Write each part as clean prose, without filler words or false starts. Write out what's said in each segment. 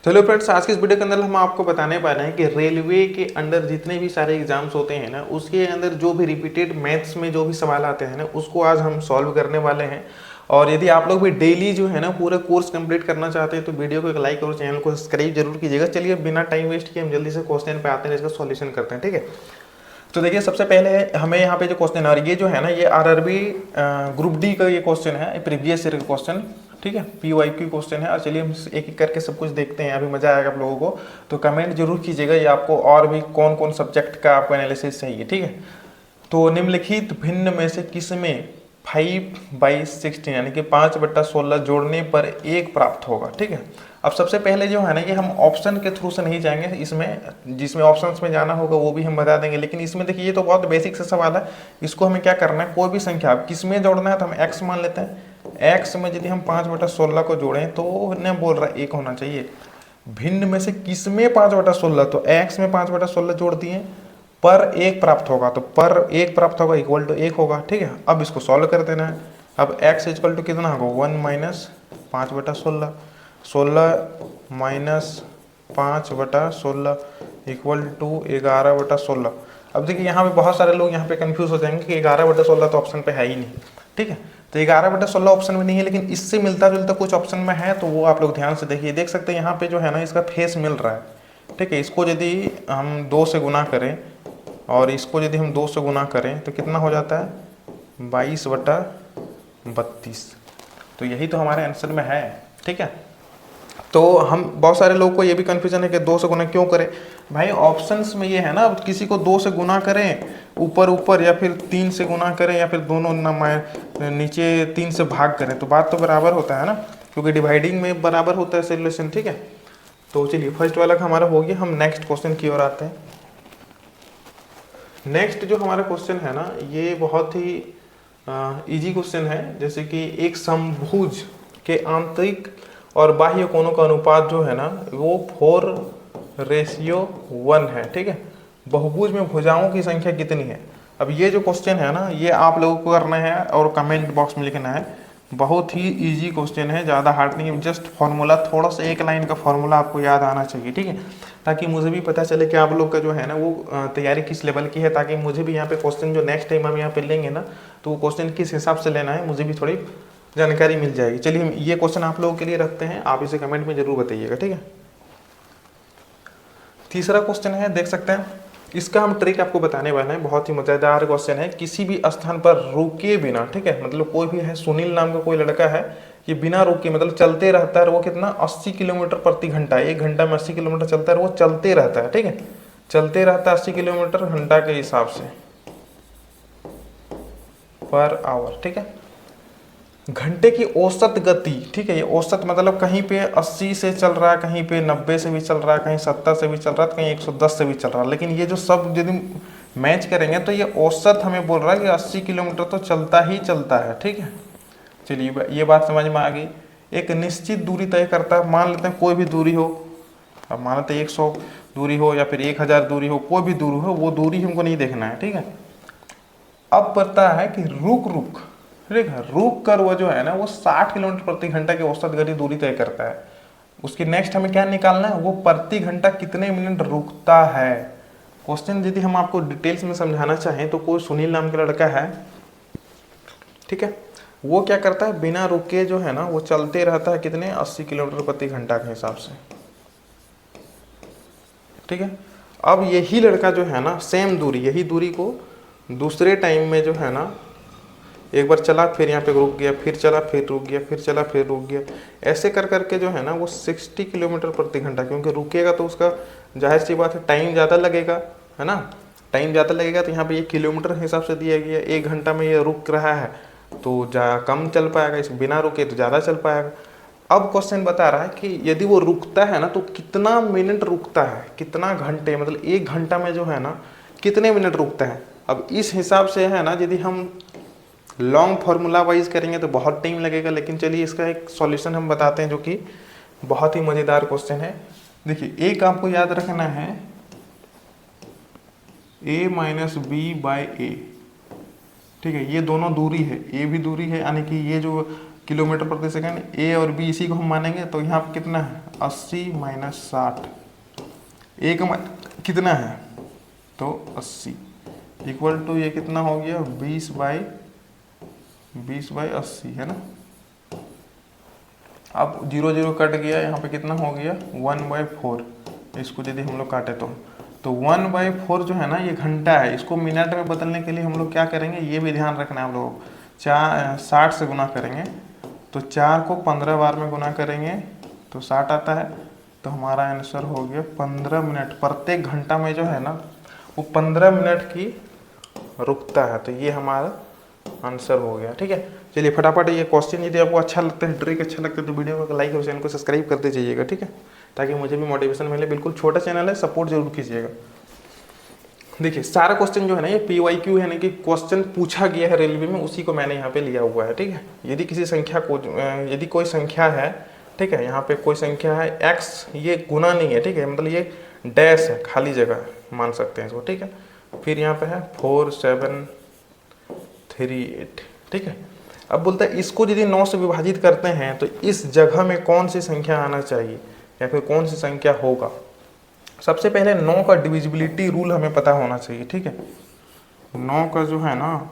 चलो फ्रेंड्स, आज की इस वीडियो के अंदर हम आपको बताने पा रहे हैं कि रेलवे के अंदर जितने भी सारे एग्जाम्स होते हैं ना, उसके अंदर जो भी रिपीटेड मैथ्स में जो भी सवाल आते हैं ना, उसको आज हम सॉल्व करने वाले हैं। और यदि आप लोग भी डेली जो है ना पूरा कोर्स कंप्लीट करना चाहते हैं तो वीडियो को एक लाइक और चैनल को सब्सक्राइब जरूर कीजिएगा। चलिए बिना टाइम वेस्ट किए हम जल्दी से क्वेश्चन पे आते हैं, इसका सॉल्यूशन करते हैं। ठीक है, तो देखिए सबसे पहले हमें यहाँ पे जो क्वेश्चन है, और ये जो है ना ये आरआरबी ग्रुप डी का ये क्वेश्चन है, प्रीवियस ईयर का क्वेश्चन। ठीक है, पीवाईक्यू क्वेश्चन है। और चलिए हम एक एक करके सब कुछ देखते हैं, अभी मजा आएगा आप लोगों को। तो कमेंट जरूर कीजिएगा ये आपको और भी कौन कौन सब्जेक्ट का आपको एनालिसिस चाहिए। ठीक है, तो निम्नलिखित भिन्न में से किसमें 5/16 यानी कि 5/16 जोड़ने पर 1 प्राप्त होगा। ठीक है, अब सबसे पहले जो है ना ये हम ऑप्शन के थ्रू से नहीं जाएंगे, इसमें जिसमें ऑप्शंस में जाना होगा वो भी हम बता देंगे। लेकिन इसमें देखिए ये तो बहुत बेसिक से सवाल है, इसको हमें क्या करना है, कोई भी संख्या किस में जोड़ना है तो हम x मान लेते हैं। x में यदि हम 5/16 को जोड़ें तो न बोल रहा है 1 होना चाहिए। भिन्न में से किस में 5/16, तो x में 5/16 जोड़ दिए, पर 1 प्राप्त होगा, तो पर 1 प्राप्त होगा इक्वल टू 1 होगा। ठीक है, अब इसको सॉल्व कर देना है। अब x इक्वल टू कितना होगा, 1 माइनस 5/16, 16 माइनस 5/16 इक्वल टू 11/16। अब देखिए यहाँ पे बहुत सारे लोग यहाँ पे कंफ्यूज हो जाएंगे कि 11/16 तो ऑप्शन पे है ही नहीं। ठीक है, तो 11/16 ऑप्शन में नहीं है, लेकिन इससे मिलता जुलता कुछ ऑप्शन में है, तो वो आप लोग ध्यान से देखिए। देख सकते हैं यहाँ पे जो है ना इसका फेस मिल रहा है। ठीक है, इसको यदि हम 2 से गुना करें और इसको यदि हम 2 से गुना करें तो कितना हो जाता है, 22/32। तो यही तो हमारे आंसर में है। ठीक है, तो हम बहुत सारे लोगों को ये भी कन्फ्यूजन है कि 2 से गुना क्यों करें। भाई ऑप्शंस में ये है ना, किसी को 2 से गुना करें ऊपर ऊपर, या फिर 3 से गुना करें, या फिर दोनों नीचे 3 से भाग करें, तो बात तो बराबर होता है ना, क्योंकि डिवाइडिंग में बराबर होता है सॉल्यूशन। ठीक है, तो चलिए फर्स्ट वाला हमारा हो गया, हम नेक्स्ट क्वेश्चन की ओर आते हैं। नेक्स्ट जो हमारा क्वेश्चन है ना ये बहुत ही इजी क्वेश्चन है। जैसे कि एक समभुज के आंतरिक और बाह्य कोणों का अनुपात जो है ना वो 4:1 है। ठीक है, बहुभुज में भुजाओं की संख्या कितनी है। अब ये जो क्वेश्चन है ना ये आप लोगों को करना है और कमेंट बॉक्स में लिखना है। बहुत ही इजी क्वेश्चन है, ज़्यादा हार्ड नहीं है, जस्ट फॉर्मूला थोड़ा सा एक लाइन का फॉर्मूला आपको याद आना चाहिए। ठीक है, ताकि मुझे भी पता चले कि आप लोग का जो है ना वो तैयारी किस लेवल की है, ताकि मुझे भी यहाँ पे क्वेश्चन जो नेक्स्ट टाइम हम यहाँ पे लेंगे ना तो वो क्वेश्चन किस हिसाब से लेना है मुझे भी थोड़ी जानकारी मिल जाएगी। चलिए हम ये क्वेश्चन आप लोगों के लिए रखते हैं, आप इसे कमेंट में जरूर बताइएगा। ठीक है, तीसरा क्वेश्चन है, देख सकते हैं इसका हम ट्रिक आपको बताने वाले हैं। बहुत ही मजेदार क्वेश्चन है। किसी भी स्थान पर रुके बिना, ठीक है, मतलब कोई भी है, सुनील नाम का कोई लड़का है, ये बिना रुके मतलब चलते रहता है, वो कितना 80 किलोमीटर प्रति घंटा, 1 घंटा में 80 किलोमीटर चलता है, वो चलते रहता है। ठीक है, चलते रहता है 80 किलोमीटर घंटा के हिसाब से पर आवर। ठीक है, घंटे की औसत गति, ठीक है, ये औसत मतलब कहीं पे 80 से चल रहा है, कहीं पे 90 से भी चल रहा है, कहीं 70 से भी चल रहा है, कहीं 110 से भी चल रहा है, लेकिन ये जो सब यदि मैच करेंगे तो ये औसत हमें बोल रहा है कि 80 किलोमीटर तो चलता ही चलता है। ठीक है, चलिए ये बात समझ में आ गई। एक निश्चित दूरी तय करता है, मान लेते हैं कोई भी दूरी हो, अब मान लेते हैं 100 दूरी हो या फिर 1000 दूरी हो, कोई भी दूरी हो, वो दूरी हमको नहीं देखना है। ठीक है, अब पता है कि रुक ठीक है, रुक कर वो जो है ना वो 60 किलोमीटर प्रति घंटा की औसत गति दूरी तय करता है। उसकी नेक्स्ट हमें क्या निकालना है, वो प्रति घंटा कितने मिनट रुकता है। क्वेश्चन यदि हम आपको डिटेल्स में समझाना चाहें तो कोई सुनील नाम का लड़का है, ठीक है, वो क्या करता है, बिना रुके जो है ना वो चलते रहता है कितने, 80 किलोमीटर प्रति घंटा के हिसाब से। ठीक है, अब यही लड़का जो है ना सेम दूरी, यही दूरी को दूसरे टाइम में जो है ना एक बार चला, फिर यहाँ पे रुक गया, फिर चला, फिर रुक गया, फिर चला, फिर रुक गया, ऐसे कर करके जो है ना वो 60 किलोमीटर प्रति घंटा, क्योंकि रुकेगा तो उसका जाहिर सी बात है टाइम ज़्यादा लगेगा, है ना, टाइम ज़्यादा लगेगा। तो यहाँ पे ये किलोमीटर के हिसाब से दिया गया, 1 घंटा में ये रुक रहा है तो कम चल पाएगा, इस बिना रुके तो ज़्यादा चल पाएगा। अब क्वेश्चन बता रहा है कि यदि वो रुकता है ना तो कितना मिनट रुकता है, कितना घंटे, मतलब 1 घंटा में जो है ना कितने मिनट रुकता है। अब इस हिसाब से है ना यदि हम लॉन्ग फार्मूला वाइज करेंगे तो बहुत टाइम लगेगा, लेकिन चलिए इसका एक सॉल्यूशन हम बताते हैं जो कि बहुत ही मज़ेदार क्वेश्चन है। देखिए एक आपको याद रखना है a माइनस b/a। ठीक है, ये दोनों दूरी है, ए भी दूरी है, यानी कि ये जो किलोमीटर प्रति सेकंड। ए और बी इसी को हम मानेंगे, तो यहाँ पे कितना है 80 माइनस 60, ए का कितना है तो 80 इक्वल टू ये कितना हो गया 20/80 है ना। अब 0 0 कट गया, यहाँ पे कितना हो गया 1/4। इसको यदि हम लोग काटे तो 1/4 जो है ना ये घंटा है, इसको मिनट में बदलने के लिए हम लोग क्या करेंगे, ये भी ध्यान रखना है हम लोग, 60 से गुना करेंगे, तो 4 को 15 बार में गुना करेंगे तो 60 आता है, तो हमारा आंसर हो गया 15 मिनट। प्रत्येक घंटा में जो है ना वो 15 मिनट की रुकता है, तो ये हमारा आंसर हो गया। ठीक है, चलिए फटाफट ये क्वेश्चन यदि आपको अच्छा लगता है, ट्रिक अच्छा लगता है तो वीडियो को लाइक और चैनल को सब्सक्राइब करते जाइएगा। ठीक है, ताकि मुझे भी मोटिवेशन मिले। बिल्कुल छोटा चैनल है, सपोर्ट जरूर कीजिएगा। देखिए सारा क्वेश्चन जो है ना ये PYQ है ना कि क्वेश्चन पूछा गया है रेलवे में, उसी को मैंने यहाँ पे लिया हुआ है। ठीक है, यदि किसी संख्या को, यदि कोई संख्या है, ठीक है, यहाँ पे कोई संख्या है x, ये गुना नहीं है, ठीक है, मतलब ये डैश है, खाली जगह मान सकते हैं इसको। ठीक है, फिर यहाँ पे है 4738। ठीक है, अब बोलता है इसको यदि 9 से विभाजित करते हैं तो इस जगह में कौन सी संख्या आना चाहिए या फिर कौन सी संख्या होगा। सबसे पहले 9 का डिविजिबिलिटी रूल हमें पता होना चाहिए। ठीक है, 9 का जो है ना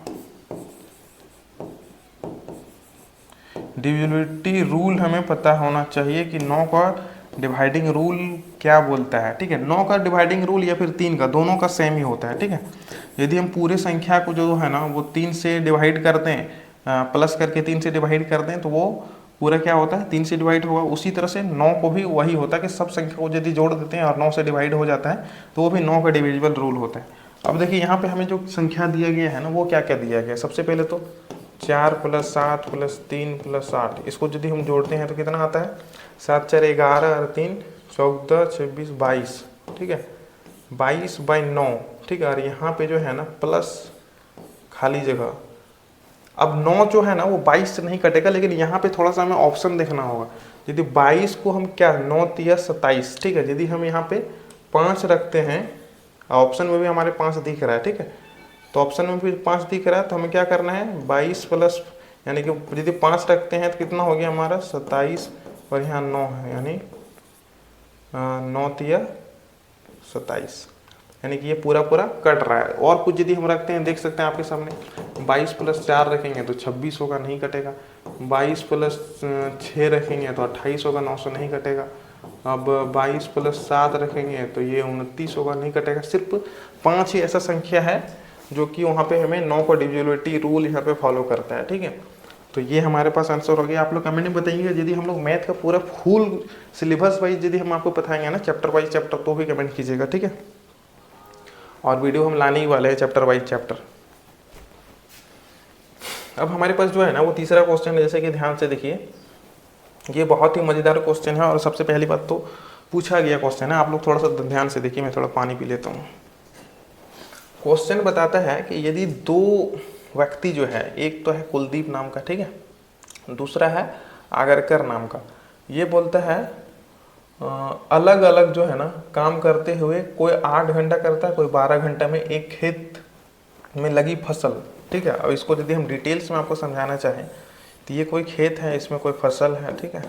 डिविजिबिलिटी रूल हमें पता होना चाहिए कि 9 का डिवाइडिंग रूल क्या बोलता है। ठीक है, 9 का डिवाइडिंग रूल या फिर 3 का, दोनों का सेम ही होता है। ठीक है, यदि हम पूरे संख्या को जो है ना वो 3 से डिवाइड करते हैं, प्लस करके 3 से डिवाइड करते हैं, तो वो पूरा क्या होता है 3 से डिवाइड होगा। उसी तरह से 9 को भी वही होता है कि सब संख्या को यदि जोड़ देते हैं और 9 से डिवाइड हो जाता है तो वो भी 9 का डिविजिबल रूल होता है। अब देखिए यहाँ पे हमें जो संख्या दिया गया है ना वो क्या क्या दिया गया है। सबसे पहले तो 4 + 7 + 3 + 8, इसको यदि हम जोड़ते हैं तो कितना आता है 7 4 11 और 3 14 26 22। ठीक है, 22/9। ठीक है, और यहाँ पे जो है ना प्लस खाली जगह। अब 9 जो है ना वो 22 से नहीं कटेगा, लेकिन यहाँ पे थोड़ा सा हमें ऑप्शन देखना होगा। यदि 22 को हम क्या 9 × 27, ठीक है, यदि हम यहाँ पे 5 रखते हैं, ऑप्शन में भी हमारे 5 दिख रहा है। ठीक है, तो ऑप्शन में भी 5 दिख रहा है, तो हमें क्या करना है 22 प्लस, यानी कि यदि 5 रखते हैं तो कितना हो गया हमारा 27, और यहाँ 9 है, यानी 9 × 27, यानी कि ये पूरा पूरा कट रहा है। और कुछ यदि हम रखते हैं, देख सकते हैं आपके सामने, 22 + 4 रखेंगे तो 26 होगा, नहीं कटेगा। 22 + 6 रखेंगे तो 28 होगा, 900 नहीं कटेगा। अब 22 + 7 रखेंगे तो ये 29 होगा, नहीं कटेगा। सिर्फ 5 ही ऐसा संख्या है जो कि वहाँ पे हमें 9 का डिविजिबिलिटी रूल यहाँ पे फॉलो करता है। ठीक है, तो ये हमारे पास आंसर हो गया। आप लोग कमेंट में बताइएगा यदि हम लोग मैथ का पूरा फुल सिलेबस वाइज यदि हम आपको बताएंगे ना, चैप्टर वाइज चैप्टर, तो भी कमेंट कीजिएगा। ठीक है, और वीडियो हम लाने ही वाले हैं चैप्टर वाइज चैप्टर। अब हमारे पास जो है ना वो तीसरा क्वेश्चन है, जैसे कि ध्यान से देखिए, ये बहुत ही मज़ेदार क्वेश्चन है। और सबसे पहली बात तो पूछा गया क्वेश्चन है, आप लोग थोड़ा सा ध्यान से देखिए, मैं थोड़ा पानी पी लेता हूँ। क्वेश्चन बताता है कि यदि 2 व्यक्ति जो है, एक तो है कुलदीप नाम का, ठीक है, दूसरा है आगरकर नाम का, ये बोलता है अलग अलग जो है ना काम करते हुए, कोई 8 घंटा करता है, कोई 12 घंटा में एक खेत में लगी फसल। ठीक है, अब इसको यदि हम डिटेल्स में आपको समझाना चाहें तो ये कोई खेत है, इसमें कोई फसल है। ठीक है,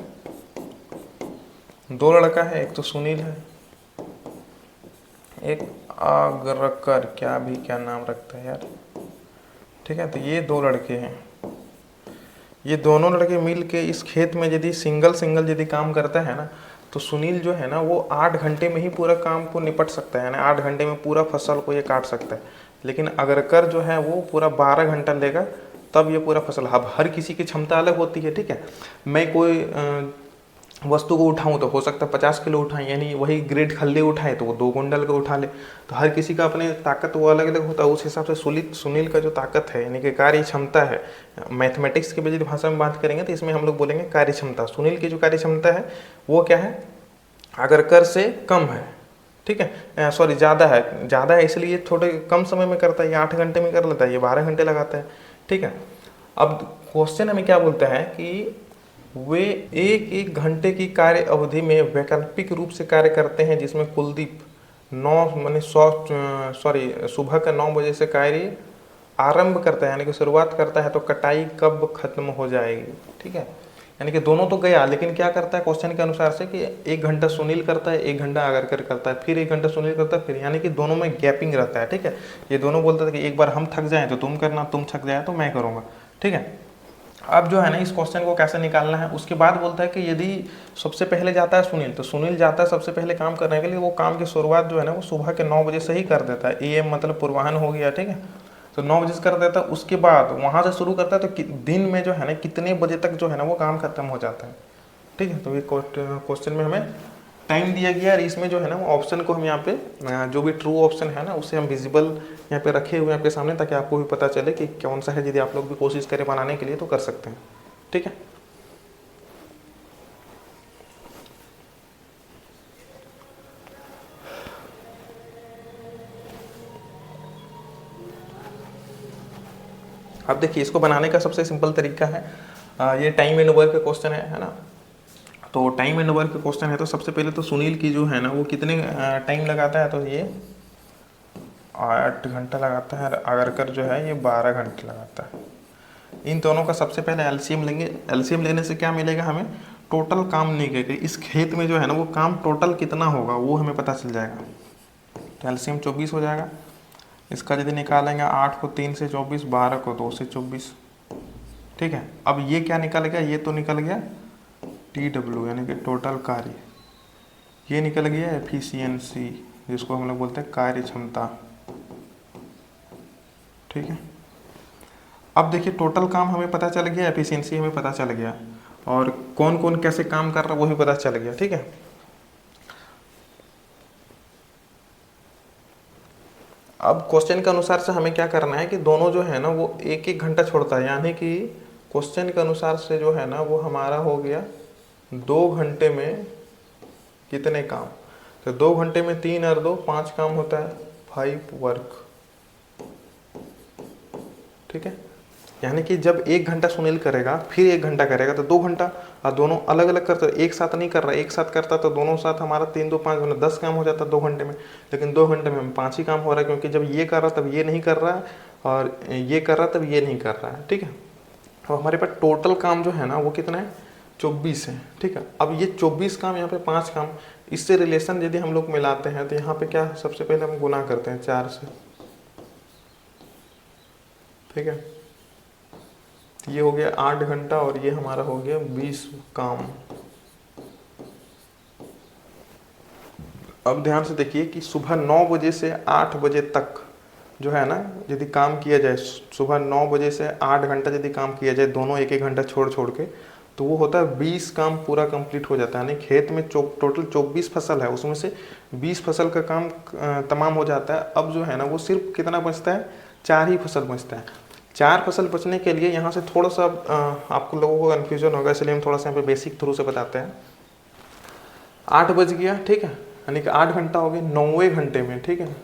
2 लड़का है, एक तो सुनील है, एक आगरकर, क्या नाम रखता है यार। ठीक है, तो ये 2 लड़के हैं, ये दोनों लड़के मिल के इस खेत में यदि सिंगल यदि काम करता है ना, तो सुनील जो है ना वो 8 घंटे में ही पूरा काम को निपट सकता है ना, 8 घंटे में पूरा फसल को ये काट सकता है। लेकिन आगरकर जो है वो पूरा 12 घंटा लेगा, तब ये पूरा फसल। अब हर किसी की क्षमता अलग होती है। ठीक है, मैं कोई वस्तु को उठाऊं तो हो सकता है 50 किलो उठाएं, यानी वही ग्रेड खल्ले उठाए तो वो 2 कुंटल का उठा ले। तो हर किसी का अपने ताकत वो अलग अलग होता है। उस हिसाब से सुनील का जो ताकत है, यानी कि कार्य क्षमता है, मैथमेटिक्स की यदि भाषा में बात करेंगे तो इसमें हम लोग बोलेंगे कार्य क्षमता। सुनील की जो कार्य क्षमता है वो क्या है, आगरकर से कम है। ठीक है, सॉरी ज़्यादा है, इसलिए थोड़े कम समय में करता है, ये 8 घंटे में कर लेता है, ये 12 घंटे लगाता है। ठीक है, अब क्वेश्चन हमें क्या बोलता है कि वे एक घंटे की कार्य अवधि में वैकल्पिक रूप से कार्य करते हैं, जिसमें कुलदीप सुबह का 9 बजे से कार्य आरंभ करता है, यानी कि शुरुआत करता है, तो कटाई कब खत्म हो जाएगी। ठीक है, यानी कि दोनों तो गया, लेकिन क्या करता है क्वेश्चन के अनुसार से कि 1 घंटा सुनील करता है, 1 घंटा आगरकर करता है, फिर 1 घंटा सुनील करता है, फिर यानी कि दोनों में गैपिंग रहता है। ठीक है, ये दोनों बोलते थे कि एक बार हम थक जाएं तो तुम करना, तुम थक जाए तो मैं करूँगा। ठीक है, अब जो है ना इस क्वेश्चन को कैसे निकालना है, उसके बाद बोलता है कि यदि सबसे पहले जाता है सुनील, तो सुनील जाता है सबसे पहले काम करने के लिए, वो काम की शुरुआत जो है ना वो सुबह के 9 बजे से ही कर देता है। AM मतलब पूर्वाह्न हो गया। ठीक है, तो 9 बजे से कर देता है, उसके बाद वहाँ से शुरू करता है, तो दिन में जो है ना कितने बजे तक जो है ना वो काम खत्म हो जाता है। ठीक है, तो ये क्वेश्चन में हमें टाइम दिया गया है, इसमें जो है ना वो ऑप्शन को हम यहाँ पे जो भी ट्रू ऑप्शन है ना उसे हम विजिबल यहाँ पे रखे हुए हैं आपके सामने, ताकि आपको भी पता चले कि कौन सा है। यदि आप लोग भी कोशिश करें बनाने के लिए तो कर सकते हैं। ठीक है, अब देखिए इसको बनाने का सबसे सिंपल तरीका है, ये टाइम एंड वर्क का क्वेश्चन है ना। तो टाइम एंड वर्क का क्वेश्चन है, तो सबसे पहले तो सुनील की जो है ना वो कितने टाइम लगाता है, तो ये 8 घंटा लगाता है, आगरकर जो है ये 12 घंटे लगाता है। इन दोनों का सबसे पहले एलसीएम लेंगे। एलसीएम लेने से क्या मिलेगा हमें, टोटल काम नहीं करेगा इस खेत में जो है ना वो काम टोटल कितना होगा वो हमें पता चल जाएगा। तो एलसीएम 24 हो जाएगा। इसका यदि निकालेंगे 8 को 3 से 24, 12 को 2 से 24। ठीक है, अब ये क्या निकल गया, ये तो निकल गया TW यानी कि टोटल कार्य, ये निकल गया एफिशिएंसी जिसको हम लोग बोलते हैं कार्य क्षमता। ठीक है, अब देखिए टोटल काम हमें पता चल गया, एफिशिएंसी हमें पता चल गया, और कौन कौन कैसे काम कर रहा है वो भी पता चल गया। ठीक है, अब क्वेश्चन के अनुसार से हमें क्या करना है कि दोनों जो है ना वो 1-1 घंटा छोड़ता है, यानी कि क्वेश्चन के अनुसार से जो है ना वो हमारा हो गया 2 घंटे में कितने काम, तो 2 घंटे में 3 और 2 5 काम होता है, 5 वर्क। ठीक है, यानी कि जब 1 घंटा सुनील करेगा फिर 1 घंटा करेगा तो 2 घंटा, और दोनों अलग अलग करते, एक साथ नहीं कर रहा, एक साथ करता तो दोनों साथ हमारा 3 2 5 10 काम हो जाता 2 घंटे में, लेकिन 2 घंटे में हम 5 ही काम हो रहा है, क्योंकि जब ये कर रहा तब ये नहीं कर रहा है, और ये कर रहा तब ये नहीं कर रहा है। ठीक है, तो हमारे पास टोटल काम जो है ना वो कितना है, 24 है। ठीक है, अब ये 24 काम, यहाँ पे 5 काम, इससे रिलेशन यदि हम लोग मिलाते हैं तो यहाँ पे क्या, सबसे पहले हम गुना करते हैं 4 से। ठीक है, ये हो गया 8 घंटा, और ये हमारा हो गया 20 काम। अब ध्यान से देखिए कि सुबह 9 बजे से 8 बजे तक जो है ना यदि काम किया जाए, सुबह 9 बजे से 8 घंटा यदि काम किया जाए, दोनों 1-1 घंटा छोड़ छोड़ के, तो वो होता है 20 काम पूरा कंप्लीट हो जाता है। यानी खेत में टोटल 24 फसल है, उसमें से 20 फसल का काम तमाम हो जाता है। अब जो है ना वो सिर्फ कितना बचता है, 4 ही फसल बचता है। 4 फसल बचने के लिए यहाँ से थोड़ा सा आपको लोगों को कन्फ्यूजन होगा, इसलिए हम थोड़ा सा यहाँ पे बेसिक थ्रू से बताते हैं। 8 बज गया, ठीक है, यानी कि 8 घंटा हो गए 9वें घंटे में। ठीक है,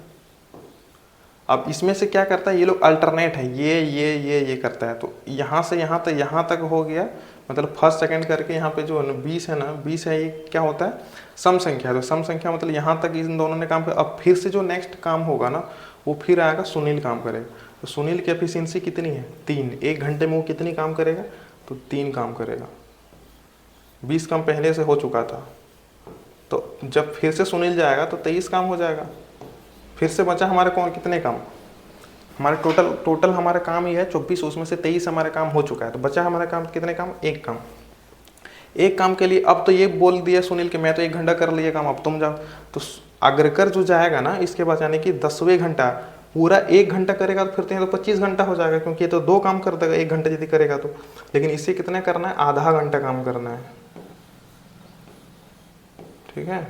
अब इसमें से क्या करता है, ये लोग अल्टरनेट है, ये करता है, तो यहाँ से यहाँ तक हो गया, मतलब फर्स्ट सेकंड करके यहाँ पे जो 20 है ना, 20 है, ये क्या होता है, सम संख्या। तो सम संख्या मतलब यहाँ तक इन दोनों ने काम किया। अब फिर से जो नेक्स्ट काम होगा ना वो फिर आएगा, सुनील काम करेगा। तो सुनील की एफिशिएंसी कितनी है, 3। 1 घंटे में वो कितनी काम करेगा, तो 3 काम करेगा। 20 काम पहले से हो चुका था, तो जब फिर से सुनील जाएगा तो 23 काम हो जाएगा। फिर से बचा हमारे कौन, कितने काम, हमारे टोटल हमारा काम ही है 24, उसमें से 23 हमारा काम हो चुका है, तो बचा हमारा काम कितने काम, 1 काम। 1 काम के लिए अब तो ये बोल दिया सुनील कि मैं तो 1 घंटा कर लिया काम, अब तुम जाओ। तो अग्रकर जो जाएगा ना इसके बाद, यानी कि 10वें घंटा पूरा 1 घंटा करेगा तो फिर तो 25 घंटा हो जाएगा, क्योंकि ये तो 2 काम कर देगा 1 घंटा यदि करेगा तो। लेकिन इससे कितना करना है, आधा घंटा काम करना है। ठीक है,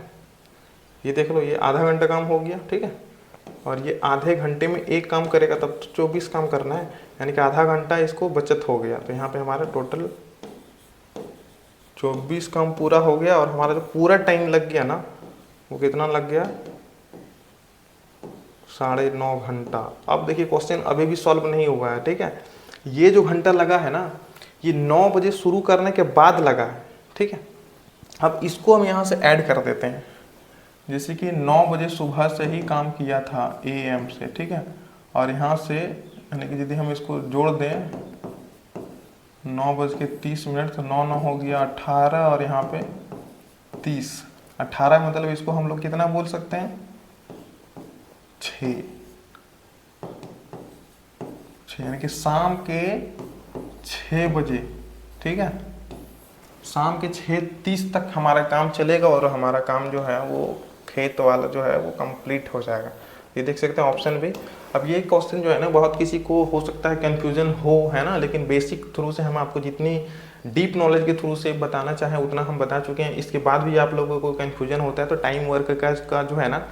ये देख लो, ये आधा घंटा काम हो गया। ठीक है, और ये आधे घंटे में 1 काम करेगा तब तो 24 काम करना है, यानी कि आधा घंटा इसको बचत हो गया। तो यहाँ पे हमारा टोटल 24 काम पूरा हो गया, और हमारा जो पूरा टाइम लग गया ना वो कितना लग गया, 9.5 घंटा। अब देखिए क्वेश्चन अभी भी सॉल्व नहीं हुआ है। ठीक है, ये जो घंटा लगा है ना ये 9 बजे शुरू करने के बाद लगा है। ठीक है, अब इसको हम यहाँ से ऐड कर देते हैं, जैसे कि 9 बजे सुबह से ही काम किया था AM से। ठीक है, और यहाँ से यानी कि यदि हम इसको जोड़ दें 9:30 तो 9 हो गया 18 और यहाँ पे 30। 18 मतलब इसको हम लोग कितना बोल सकते हैं, 6 यानी कि शाम के 6 बजे, ठीक है, शाम के 6:30 तक हमारा काम चलेगा और हमारा काम जो है वो खेत वाला जो है वो कंप्लीट हो जाएगा। ये देख सकते हैं ऑप्शन भी। अब ये क्वेश्चन जो है ना बहुत किसी को हो सकता है कंफ्यूजन हो, है ना, लेकिन बेसिक थ्रू से हम आपको जितनी डीप नॉलेज के थ्रू से बताना चाहें उतना हम बता चुके हैं। इसके बाद भी आप लोगों को कंफ्यूजन होता है तो टाइम वर्क का जो है ना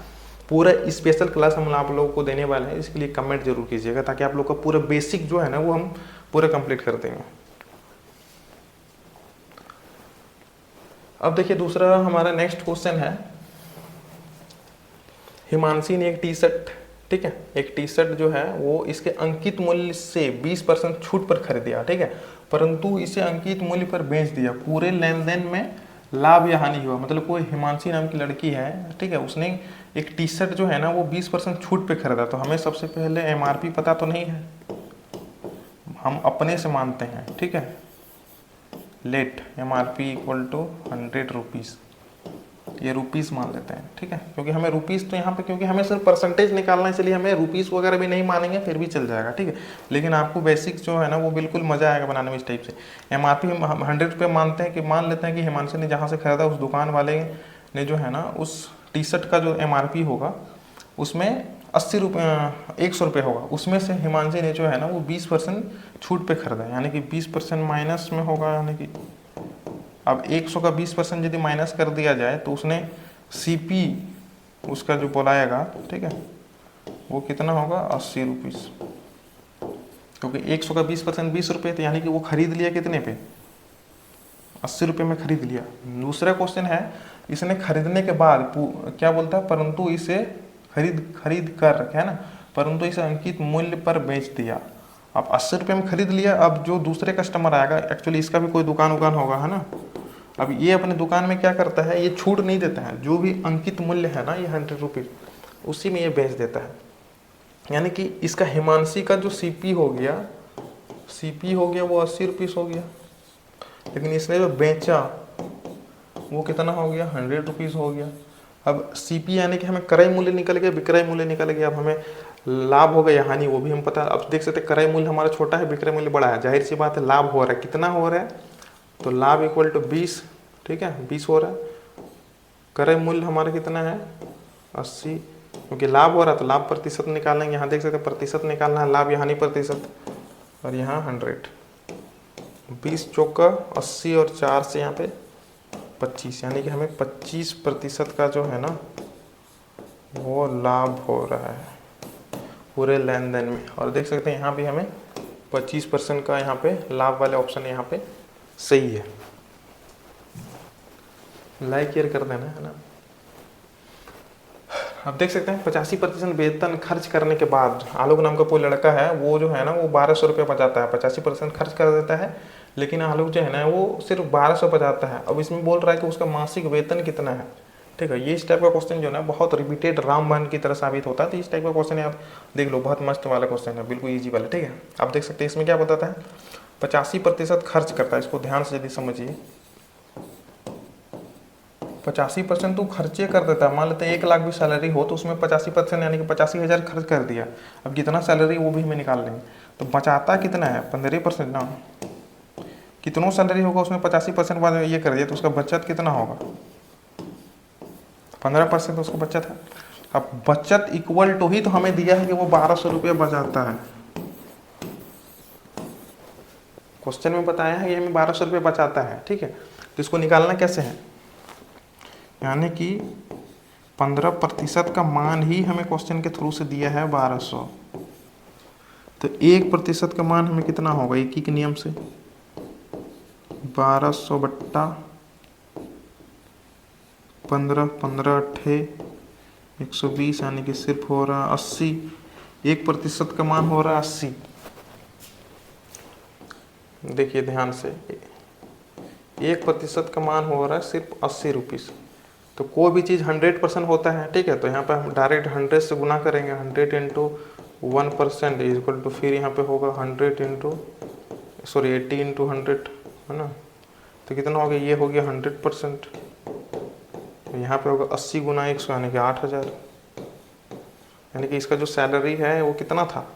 पूरा स्पेशल क्लास हम आप लोगों को देने वाले हैं। इसके लिए कमेंट जरूर कीजिएगा ताकि आप लोग का पूरा बेसिक जो है ना वो हम पूरा कंप्लीट कर देंगे। अब देखिए दूसरा हमारा नेक्स्ट क्वेश्चन है, हिमांशी ने एक टी शर्ट, ठीक है, एक टी शर्ट जो है वो इसके अंकित मूल्य से 20% छूट पर खरीदा, ठीक है, परंतु इसे अंकित मूल्य पर बेच दिया। पूरे लेन देन में लाभ या हानि हुआ। मतलब कोई हिमांशी नाम की लड़की है, ठीक है, उसने एक टी शर्ट जो है ना वो 20% छूट पे खरीदा। तो हमें सबसे पहले MRP पता तो नहीं है, हम अपने से मानते हैं, ठीक है, लेट MRP = 100 रुपीज़, ये रुपीस मान लेते हैं, ठीक है, क्योंकि हमें रुपीस तो यहाँ पे क्योंकि हमें सिर्फ परसेंटेज निकालना है इसलिए हमें रुपीस वगैरह भी नहीं मानेंगे, फिर भी चल जाएगा, ठीक है। लेकिन आपको बेसिक जो है ना वो बिल्कुल मजा आएगा बनाने में इस टाइप से। MRP हम 100 रुपये मानते हैं कि मान लेते हैं कि हिमांशु ने जहाँ से खरीदा उस दुकान वाले ने जो है ना उस टी शर्ट का जो MRP होगा उसमें 100 रुपये होगा, उसमें से हिमांशु ने जो है ना वो 20% छूट पे खरीदा, यानी कि 20% माइनस में होगा, यानी कि अब 100 का 20% यदि माइनस कर दिया जाए तो उसने CP उसका जो बोलाएगा, ठीक है, वो कितना होगा 80 रुपीज़, क्योंकि 100 का 20% 20 रुपये थे, यानी कि वो खरीद लिया कितने पे, 80 रुपये में खरीद लिया। दूसरा क्वेश्चन है, इसने खरीदने के बाद क्या बोलता है, परंतु इसे खरीद कर, है ना, परंतु इसे अंकित मूल्य पर बेच दिया। अब 80 रुपये में खरीद लिया, अब जो दूसरे कस्टमर आएगा, एक्चुअली इसका भी कोई दुकान होगा, है ना, अब ये अपने दुकान में क्या करता है, ये छूट नहीं देता है, जो भी अंकित मूल्य है ना ये 100 रुपीज़ उसी में ये बेच देता है। यानी कि इसका हिमांशी का जो CP हो गया वो 80 रुपीज़ हो गया, लेकिन इसने जो बेचा वो कितना हो गया 100 रुपीज़ हो गया। अब CP यानी कि हमें क्रय मूल्य निकल गया, विक्रय मूल्य निकल गया। अब हमें लाभ हो गया या हानि वो भी हम पता, अब देख सकते क्रय मूल्य हमारा छोटा है, विक्रय मूल्य बड़ा है, जाहिर सी बात है लाभ हो रहा है, कितना हो रहा है, तो लाभ = 20, ठीक है, 20 हो रहा है। क्रय मूल्य हमारा कितना है 80, क्योंकि लाभ हो रहा है तो लाभ प्रतिशत निकालेंगे, यहाँ देख सकते हैं प्रतिशत निकालना है, लाभ या हानि प्रतिशत, और यहाँ 100, 20 चौका 80 और 4 से यहाँ पे 25, यानी कि हमें 25% का जो है ना वो लाभ हो रहा है पूरे लेन देन में। और देख सकते हैं यहाँ भी हमें 25% का यहाँ पे लाभ वाले ऑप्शन यहाँ पे सही है। लाइक शेयर कर देना, है ना। अब देख सकते हैं 85% वेतन खर्च करने के बाद आलोक नाम का कोई लड़का है, वो जो है ना वो 1200 रुपये बचाता है, 85% खर्च कर देता है, लेकिन आलोक जो है ना वो सिर्फ 1200 बचाता है। अब इसमें बोल रहा है कि उसका मासिक वेतन कितना है, ठीक है। ये इस टाइप का क्वेश्चन जो है ना बहुत रिपीटेड रामबाण की तरह साबित होता है, तो इस टाइप का क्वेश्चन आप देख लो, बहुत मस्त वाला क्वेश्चन है, बिल्कुल ईजी वाला, ठीक है। आप देख सकते हैं इसमें क्या बताता है, 85% खर्च करता है, इसको ध्यान से यदि समझिए, 85% तो खर्चे कर देता है। मान लेते हैं 1 लाख भी सैलरी हो तो उसमें 85% यानी कि 85,000 खर्च कर दिया। अब कितना सैलरी वो भी हमें निकाल लेंगे, तो बचाता कितना है 15% ना, कितनों सैलरी होगा उसमें 85% बाद ये कर दिया तो उसका बचत कितना होगा 15% उसका बचत है। अब बचत इक्वल टू ही तो हमें दिया है कि वो 1200 रुपये बचाता है, क्वेश्चन में बताया है कि हमें 1200 रुपये बचाता है, ठीक है। तो इसको निकालना कैसे है, यानी कि 15% का मान ही हमें क्वेश्चन के थ्रू से दिया है 1200, तो 1% का मान हमें कितना होगा, एक ही के नियम से 1200 बट्टा 15, 15 अट्ठे 120, यानी कि सिर्फ हो रहा 80, 1% का मान हो रहा 80। देखिए ध्यान से, 1% का मान हो रहा है सिर्फ 80 रुपीज़। तो कोई भी चीज़ 100% होता है, ठीक है, तो यहाँ पे हम डायरेक्ट 100 से गुना करेंगे, 100 × 1% इक्वल टू, फिर यहाँ पे होगा 100 × सॉरी 80 इंटू 100 है ना, तो कितना हो गया, ये हो गया 100%। तो यहाँ पे होगा 80 गुना 100 यानी कि 8000, यानी कि इसका जो सैलरी है वो कितना था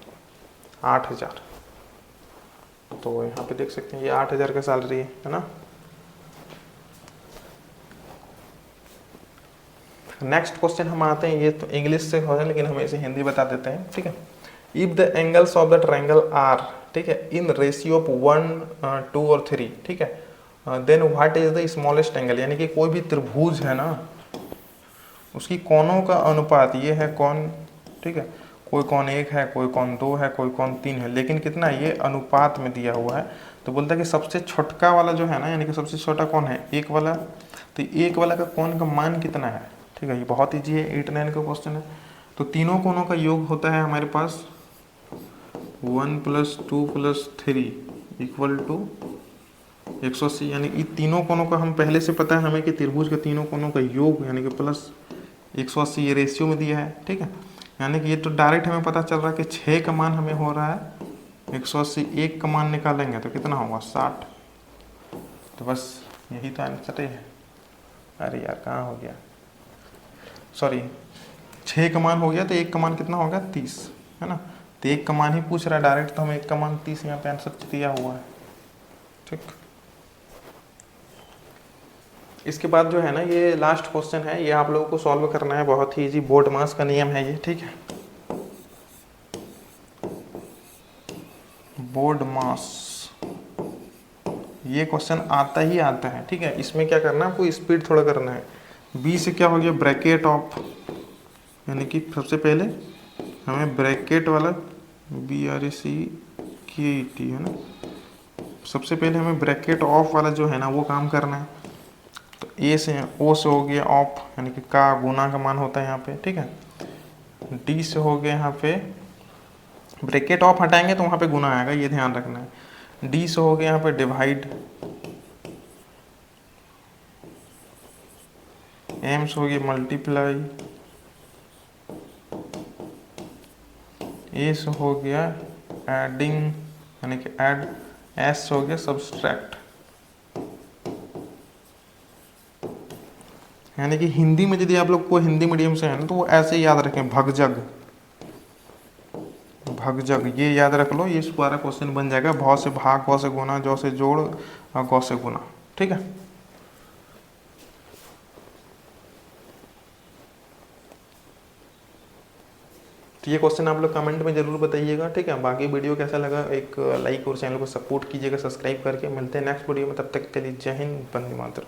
8000। तो यहाँ पे देख सकते हैं ये 8000 का सैलरी है ना। नेक्स्ट क्वेश्चन हम आते हैं, ये तो इंग्लिश से हो है लेकिन हम इसे हिंदी बता देते हैं, ठीक है। If the angles of the triangle are, ठीक है, इन रेशियो ऑफ 1, 2 और 3, ठीक है, then what is the smallest angle, यानी कि कोई भी त्रिभुज है ना उसकी कोणों का अनुपात, ये है कोण, ठीक है, कोई कोण 1 है, कोई कोण 2 है, कोई कोण 3 है, लेकिन कितना ये अनुपात में दिया हुआ है। तो बोलता है कि सबसे छोटका वाला जो है ना, यानी कि सबसे छोटा कोण है 1 वाला, तो 1 वाला का कोण का मान कितना है, ठीक है, ये बहुत ईजी है, 8, 9 का क्वेश्चन है। तो तीनों कोणों का योग होता है हमारे पास 1 + 2 + 3 = 180, यानी कि तीनों कोणों का हम पहले से पता है हमें कि त्रिभुज के तीनों कोणों का योग यानी कि +180 ये रेशियो में दिया है, ठीक है। यानी कि ये तो डायरेक्ट हमें पता चल रहा है कि 6 का मान हमें हो रहा है 180, 1 का मान निकालेंगे तो कितना होगा 60। तो बस यही तो आंसर है। अरे यार कहाँ हो गया, सॉरी 6 का मान हो गया तो 1 का मान कितना होगा 30, है ना। तो 1 का मान ही पूछ रहा है डायरेक्ट, तो हम 1 का मान 30 यहाँ पे आंसर दिया हुआ है, ठीक। इसके बाद जो है ना ये लास्ट क्वेश्चन है, ये आप लोगों को सॉल्व करना है, बहुत ही इजी, बोर्ड मास का नियम है ये, ठीक है। बोर्ड मास, ये क्वेश्चन आता ही आता है, ठीक है। इसमें क्या करना है आपको, स्पीड थोड़ा करना है। बी से क्या हो गया ब्रैकेट ऑफ, यानी कि सबसे पहले हमें ब्रैकेट वाला BRACKET है ना, सबसे पहले हमें ब्रैकेट ऑफ वाला जो है ना वो काम करना है। तो ए से ओ से हो गया ऑफ, यानी कि का गुना का मान होता है यहाँ पे, ठीक है। डी से हो गया यहाँ पे, ब्रैकेट ऑफ हटाएंगे तो वहाँ पे गुना आएगा, ये ध्यान रखना है। डी से हो गया यहाँ पे डिवाइड, एम से हो गया मल्टीप्लाई, ए से हो गया एडिंग यानी कि ऐड, एस से हो गया सब्सट्रैक्ट। यानी कि हिंदी में यदि आप लोग को हिंदी मीडियम से है ना तो वो ऐसे याद रखें, भगजग, भगजग ये याद रख लो, ये सारा क्वेश्चन बन जाएगा। भौ से भाग, गौ से गुना, जौ से जोड़ और गौ से गुना, ठीक है। तो ये क्वेश्चन आप लोग कमेंट में जरूर बताइएगा, ठीक है। बाकी वीडियो कैसा लगा एक लाइक और चैनल को सपोर्ट कीजिएगा सब्सक्राइब करके। मिलते हैं नेक्स्ट वीडियो में, तब तक के लिए जय हिंद, वंदे मातरम।